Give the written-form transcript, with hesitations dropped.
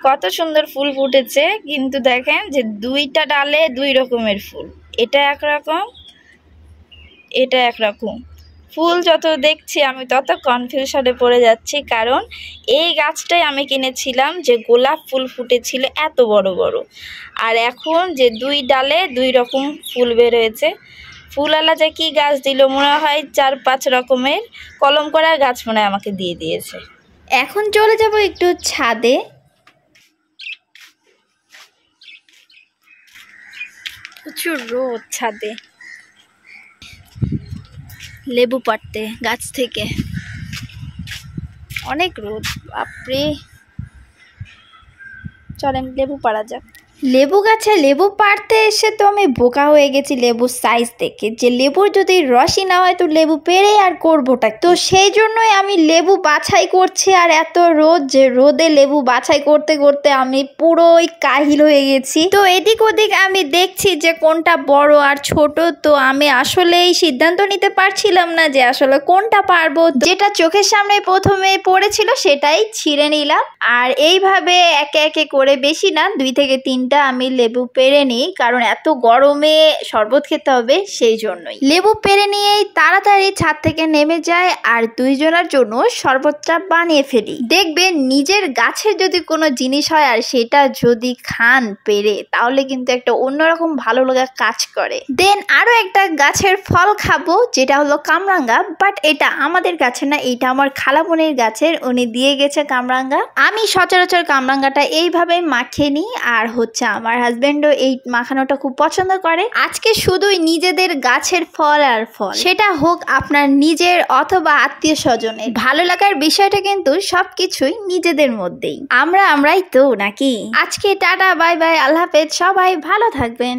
কত সুন্দর ফুল ফুটেছে, কিন্তু দেখেন যে দুইটা ডালে দুই রকমের ফুল, এটা একরকম, এটা একরকম। ফুল যত দেখছি আমি তত কনফিউশনে পড়ে যাচ্ছি, কারণ এই গাছটাই আমি কিনেছিলাম যে গোলাপ ফুল ফুটেছিল এত বড় বড়, আর এখন যে দুই ডালে দুই রকম ফুল বের হয়েছে। ফুলওয়ালা যে কি গাছ দিল, মনে হয় 4-5 রকমের কলম করা গাছ মনে হয় আমাকে দিয়ে দিয়েছে। এখন চলে যাব একটু ছাদে। প্রচুর রোদ ছাদে, লেবু পাড়তে গাছ থেকে, অনেক রোদ, বাপরে। চলেন লেবু পাড়া যাক। লেবু গাছে লেবু পাড়তে এসে তো আমি বোকা হয়ে গেছি লেবুর সাইজ দেখে, যে লেবুর যদি রসই না হয় তো লেবু পেড়ে আর করবোটা। তো সেই জন্যই আমি লেবু বাছাই করছি, আর এত রোদ যে রোদে লেবু বাছাই করতে করতে আমি পুরোই কাহিল হয়ে গেছি। তো এদিক ওদিক আমি দেখছি যে কোনটা বড় আর ছোট, তো আমি আসলে এই সিদ্ধান্ত নিতে পারছিলাম না যে আসলে কোনটা পারবো। যেটা চোখের সামনে প্রথমে পড়েছিল সেটাই ছিঁড়ে নিলাম, আর এইভাবে একে একে করে বেশি না 2 থেকে 3টা আমি লেবু পেড়ে নিই, কারণ এত গরমে শরবত খেতে হবে সেই জন্যই। লেবু পেড়ে নিয়েই তাড়াতাড়ি ছাদ থেকে নেমে যায় আর 2 জনের জন্য শরবতটা বানিয়ে ফেলি। দেখবেন নিজের গাছের যদি কোনো জিনিস হয় আর সেটা যদি খান পেড়ে, তাহলে কিন্তু একটা অন্যরকম ভালো লাগা কাজ করে। দেন আরো একটা গাছের ফল খাবো, যেটা হলো কামরাঙ্গা, বাট এটা আমাদের গাছে না, এটা আমার খালামনির গাছের, উনি দিয়ে গেছে কামরাঙ্গা। আমি সচরাচর কামরাঙ্গাটা এইভাবে মাখিয়ে নিই, আর আমার হাজবেন্ডও এই মাখানোটা খুব পছন্দ করে। আজকে শুধুই নিজেদের গাছের ফল আর ফল, সেটা হোক আপনার নিজের অথবা আত্মীয় স্বজনের, ভালো লাগার বিষয়টা কিন্তু সবকিছুই নিজেদের মধ্যেই। আমরাই তো নাকি। আজকে টাটা বাই বাই, আল্লাহ হাফেজ, সবাই ভালো থাকবেন।